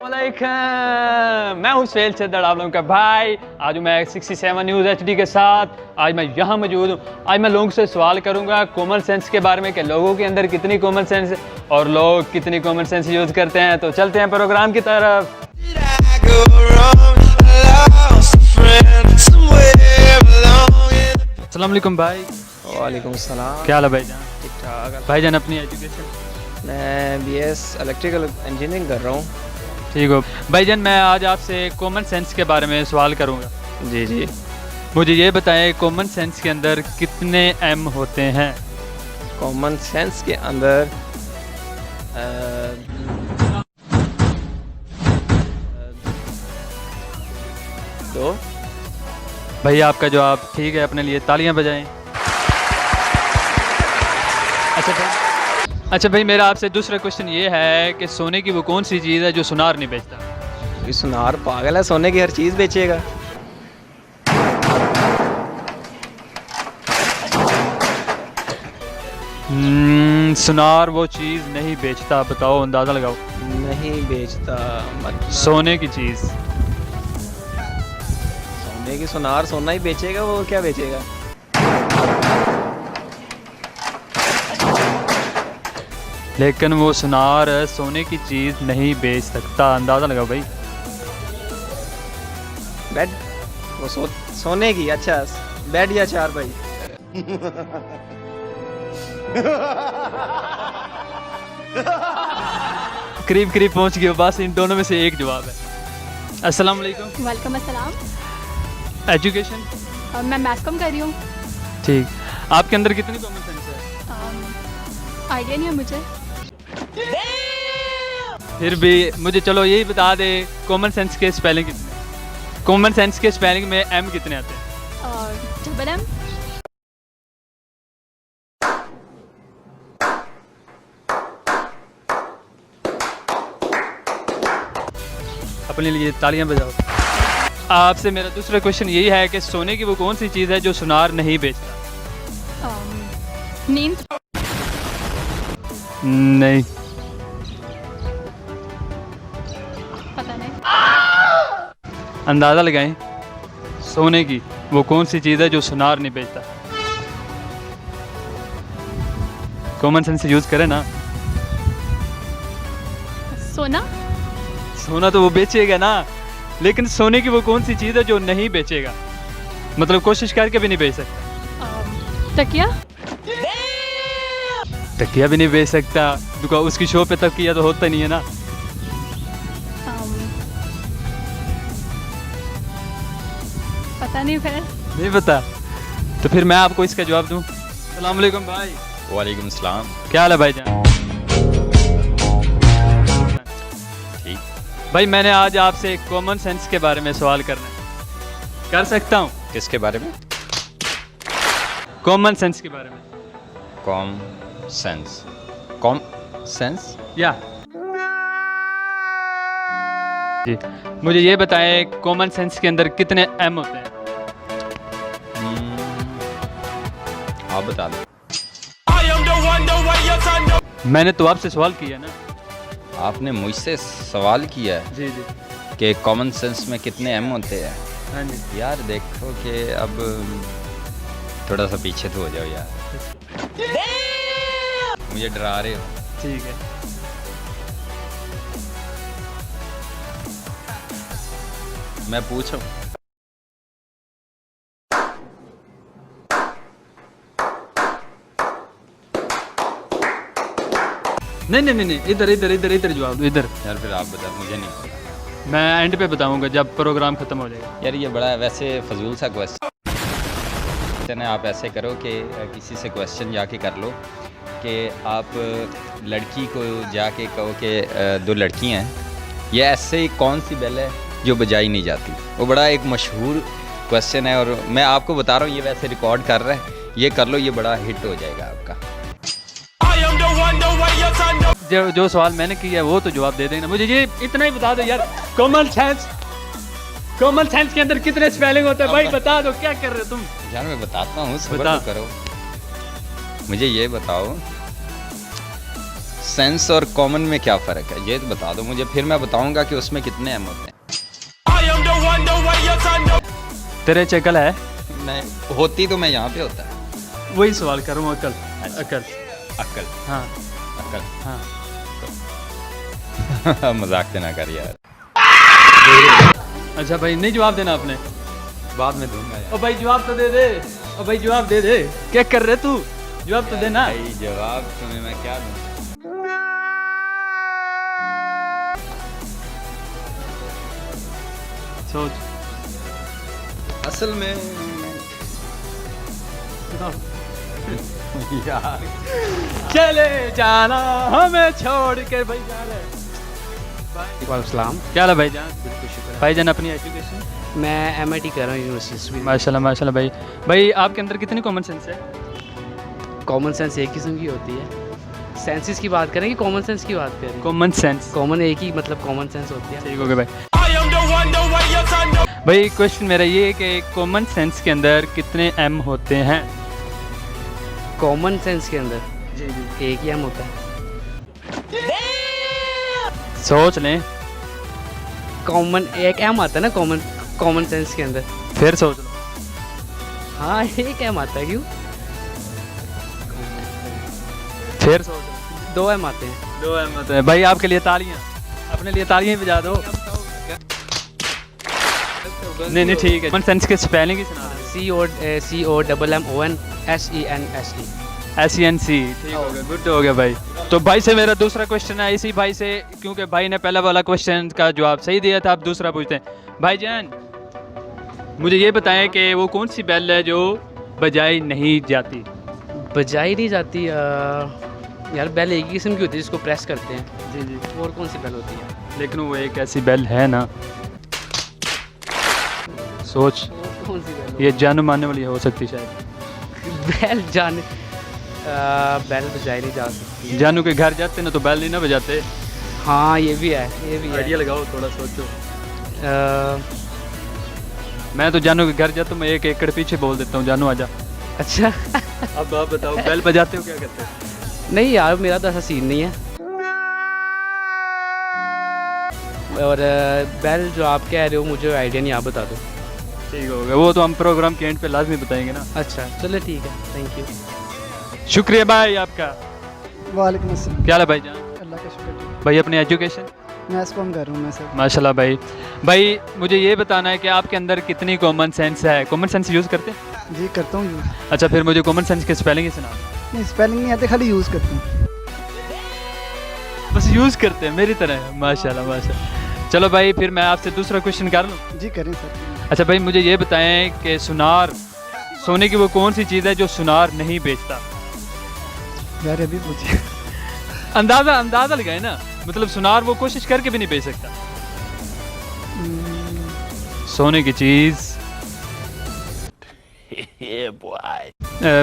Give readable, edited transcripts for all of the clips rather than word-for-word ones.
वालेकुम, मैं हूं सुहेल चद्दड़, आप लोगों का भाई। आज मैं 67 न्यूज़ HD के साथ आज मैं यहाँ मौजूद हूँ। आज मैं लोगों से सवाल करूँगा कॉमन सेंस के बारे में कि लोगों के अंदर कितनी कॉमन सेंस है और लोग कितनी कॉमन सेंस यूज़ करते हैं। तो चलते हैं प्रोग्राम की तरफ। अस्सलाम वालेकुम भाई। वालेकुम सलाम। क्या हाल है भाईजान? ठीक ठाक। भाईजान अपनी एजुकेशन? मैं BS इलेक्ट्रिकल इंजीनियरिंग कर रहा हूँ। ठीक हो भाईजान, मैं आज आपसे कॉमन सेंस के बारे में सवाल करूँगा। जी जी। मुझे ये बताएं कॉमन सेंस के अंदर कितने M होते हैं? कॉमन सेंस के अंदर दो। भैया आपका जवाब ठीक है, अपने लिए तालियां बजाएं। अच्छा भाई मेरा आपसे दूसरा क्वेश्चन ये है कि सोने की वो कौन सी चीज़ है जो सुनार नहीं बेचता? ये सुनार पागल है, सोने की हर चीज़ बेचेगा। सुनार वो चीज़ नहीं बेचता, बताओ, अंदाज़ा लगाओ। नहीं बेचता मतलब सोने की चीज़। सोने की सुनार सोना ही बेचेगा, वो क्या बेचेगा? लेकिन वो सुनार सोने की चीज़ नहीं बेच सकता, अंदाज़ा लगाओ भाई। बेड। वो सोने की। अच्छा, बेड या चारपाई। करीब करीब पहुंच गए, बस इन दोनों में से एक जवाब है। अस्सलाम वालेकुम। वेलकम अस्सलाम। एजुकेशन? मैं मैथ्स कॉम कर रही हूँ। ठीक। आपके अंदर कितनी कॉमन सेंस है? आइडिया नहीं है मुझे। फिर भी मुझे चलो यही बता दे, कॉमन सेंस के स्पेलिंग कितने? कॉमन सेंस के स्पेलिंग में M कितने आते हैं? Double M। अपने लिए तालियां बजाओ। आपसे मेरा दूसरा क्वेश्चन यही है कि सोने की वो कौन सी चीज़ है जो सुनार नहीं बेचता? नींद। नहीं। पता नहीं। अंदाज़ा लगाएं, सोने की वो कौन सी चीज़ है जो सुनार नहीं बेचता? कॉमन सेंस यूज़ करें ना। सोना। सोना तो वो बेचेगा ना, लेकिन सोने की वो कौन सी चीज़ है जो नहीं बेचेगा, मतलब कोशिश करके भी नहीं बेच सकता। तकिया। तकिया भी नहीं बेच सकता, दुकान उसकी शॉप पे तकिया तो होता नहीं है ना। पता नहीं फिर। नहीं पता? तो फिर मैं आपको इसका जवाब दूं। अस्सलाम वालेकुम भाई। वालेकुम सलाम। क्या हाल है भाईजान? ठीक। भाई मैंने आज आपसे कॉमन सेंस के बारे में सवाल करना है, कर सकता हूँ? किसके बारे में? कॉमन सेंस के बारे में। Com sense. Com sense? या जी, मुझे ये बताएं कॉमन सेंस के अंदर कितने M होते हैं? आप बता दो। मैंने तो आपसे सवाल किया ना। आपने मुझसे सवाल किया है जी जी। कि कॉमन सेंस में कितने M होते हैं। हाँ जी। यार देखो कि अब थोड़ा सा पीछे तो हो जाओ यार, मुझे डरा रहे हो। ठीक है। मैं पूछूं? नहीं, इधर इधर इधर इधर जवाब दो, इधर। यार फिर आप बता, मुझे नहीं पता। मैं एंड पे बताऊंगा जब प्रोग्राम खत्म हो जाएगा। यार ये बड़ा वैसे फजूल सा क्वेश्चन है। आप ऐसे करो कि किसी से क्वेश्चन जाके कर लो कि आप लड़की को जाके कहो कि दो लड़कियां हैं, ये ऐसे ही कौन सी बेल है जो बजाई नहीं जाती। वो बड़ा एक मशहूर क्वेश्चन है और मैं आपको बता रहा हूँ, ये वैसे रिकॉर्ड कर रहा है, ये कर लो, ये बड़ा हिट हो जाएगा आपका। जो सवाल मैंने किया है वो तो जवाब दे देना। मुझे ये इतना ही बता दो यार, कॉमन सेंस के अंदर कितने स्पेलिंग होते हैं? भाई बता दो, क्या कर रहे हो तुम? यार मैं बताता हूँ, बता। सब्र तो करो। मुझे ये बताओ, सेंस और कॉमन में क्या फ़र्क है ये तो बता दो मुझे, फिर मैं बताऊंगा कि उसमें कितने एम होते हैं। तेरे चकल है? मैं होती तो मैं यहाँ पे होता है। वही सवाल करूँ। अकल अच्छा। अकल अक्ल हाँ अक्ल हाँ। मजाक से ना कर यार। अच्छा भाई नहीं जवाब देना आपने? बाद में दूंगा यार। ओ भाई जवाब तो दे दे। ओ भाई जवाब दे दे। क्या कर रहे तू? जवाब तो देना। भाई जवाब तुम्हें मैं क्या दूं? सोच। असल में यार चले जाना हमें छोड़ के भाई जा रहे। वालेकुम। क्या हाल है भाईजान? बिल्कुल शुक्र। भाईजान अपनी एजुकेशन? मैं MIT कर रहा हूँ यूनिवर्सिटी में। माशाल्लाह माशाल्लाह भाई। भाई आपके अंदर कितनी कॉमन सेंस है? कॉमन सेंस एक किस्म की होती है। सेंसेस की बात करें कि कॉमन सेंस की बात करें? Common sense. कॉमन एक ही मतलब कॉमन सेंस होती है। ठीक हो गया भाई। भाई क्वेश्चन मेरा ये है कि कॉमन सेंस के अंदर कितने एम होते हैं? कॉमन सेंस के अंदर जी जी। एक ही M होता है। सोच लें। कॉमन एक M आता है ना कॉमन सेंस के अंदर। फिर सोच लो। हाँ एक M आता है। क्यों? फिर सोच लो। 2 M आते हैं। 2 एम होते हैं। भाई आपके लिए तालियां। अपने लिए तालियां बजा दो। नहीं नहीं ठीक है। कॉमन सेंस के स्पेलिंग ही सुना दो। COMMON SENSE। SENC। ठीक हो गया, गुड हो गया भाई। तो भाई से मेरा दूसरा क्वेश्चन है इसी भाई से, क्योंकि भाई ने पहला वाला क्वेश्चन का जवाब सही दिया था। आप दूसरा पूछते हैं। भाईजान मुझे ये बताएं कि वो कौन सी बेल है जो बजाई नहीं जाती? बजाई नहीं जाती यार। बेल एक ही किस्म की होती है जिसको प्रेस करते हैं। जी जी। और कौन सी बेल होती है? लेकिन वो एक ऐसी बेल है ना। सोच। और कौन सी बेल? ये जानू मानने वाली हो सकती शायद। बेल बजाई नहीं जा सकती। जानू के घर जाते ना तो बेल नहीं ना बजाते। हाँ ये भी है, ये भी है। आइडिया लगाओ, थोड़ा सोचो। अ, मैं तो जानू के घर जाता हूँ, मैं 1 एकड़ पीछे बोल देता हूँ जानू आजा। अच्छा अब आप बताओ बेल बजाते हो क्या करते हो? नहीं यार मेरा तो ऐसा सीन नहीं है। और बेल जो आप कह रहे हो मुझे आइडिया नहीं, आप बता दो। ठीक हो गया, वो तो हम प्रोग्राम के एंड पे लाजमी बताएंगे ना। अच्छा चलो ठीक है, थैंक यू। शुक्रिया भाई आपका। वालेकुम अस्सलाम। क्या हाल है भाईजान? अल्लाह का शुक्र। भाई अपनी एजुकेशन? मैथ्स कॉम कर रहा हूँ मैं सर। माशाल्लाह भाई। भाई मुझे ये बताना है कि आपके अंदर कितनी कॉमन सेंस है? कॉमन सेंस यूज़ करते हैं? जी करता हूँ यूज़। अच्छा फिर मुझे कॉमन सेंस के स्पेलिंग ही सुना। नहीं स्पेलिंग नहीं आते, खाली यूज़ करता हूँ। बस यूज़ करते हैं मेरी तरह। माशाल्लाह माशाल्लाह। चलो भाई फिर मैं आपसे दूसरा क्वेश्चन कर लूँ? जी करें सर। अच्छा भाई मुझे ये बताएं कि सुनार, सोने की वो कौन सी चीज़ है जो सुनार नहीं बेचता? यार अभी पूछिए। अंदाज़ा लगाए ना, मतलब सुनार वो कोशिश करके भी नहीं बेच सकता। सोने की चीज़।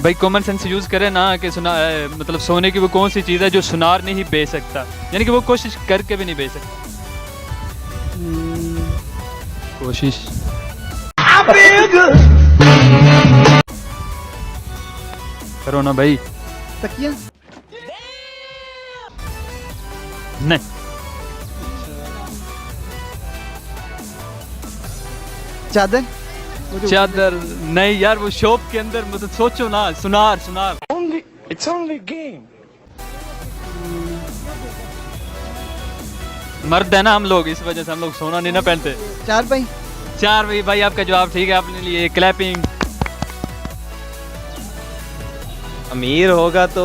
भाई कॉमन सेंस यूज़ करें ना कि मतलब सोने की वो कौन सी चीज़ है जो सुनार नहीं बेच सकता, यानी कि वो कोशिश करके भी नहीं बेच सकता। कोशिश। करो ना भाई। तकिया। नहीं। चादर। चादर नहीं यार, वो शॉप के अंदर, मतलब सोचो ना। सुनार। मर्द है ना हम लोग, इस वजह से हम लोग सोना नहीं ना पहनते। चारपाई। चार भाई आपका जवाब ठीक है, अपने लिए क्लैपिंग। अमीर होगा तो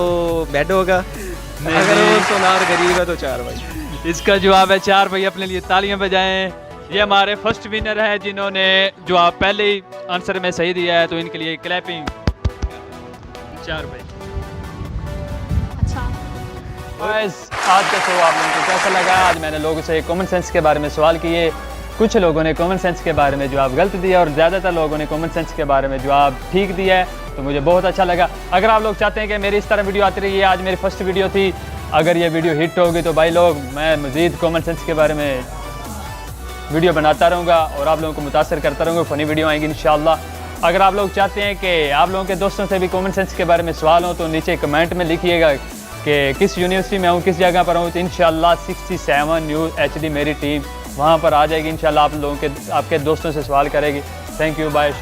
बेड होगा, अगर वो सोनार गरीब है तो 4 भाई। इसका जवाब है 4 भाई, अपने लिए तालियां बजाएं। ये हमारे फर्स्ट विनर है जिन्होंने जवाब पहले ही आंसर में सही दिया है, तो इनके लिए क्लैपिंग। 4 भाई। अच्छा बस आज का शो आप लोगों को कैसा लगा? आज मैंने लोगों से कॉमन सेंस के बारे में सवाल किए। कुछ लोगों ने कॉमन सेंस के बारे में जवाब गलत दिया और ज़्यादातर लोगों ने कॉमन सेंस के बारे में जवाब ठीक दिया है, तो मुझे बहुत अच्छा लगा। अगर आप लोग चाहते हैं कि मेरी इस तरह वीडियो आती रही है, आज मेरी फर्स्ट वीडियो थी, अगर ये वीडियो हिट होगी तो भाई लोग मैं मज़ीद कॉमन सेंस के बारे में वीडियो बनाता रहूँगा और आप लोगों को मुतासर करता रहूँगा। फ़नी वीडियो आएंगी इंशाल्लाह। अगर आप लोग चाहते हैं कि आप लोगों के दोस्तों से भी कॉमन सेंस के बारे में सवाल हो तो नीचे कमेंट में लिखिएगा कि किस यूनिवर्सिटी में हूँ, किस जगह पर हूँ, तो इंशाल्लाह 67 न्यूज़ HD मेरी टीम वहाँ पर आ जाएगी। इंशाल्लाह आप लोगों के आपके दोस्तों से सवाल करेगी। Thank you, bye.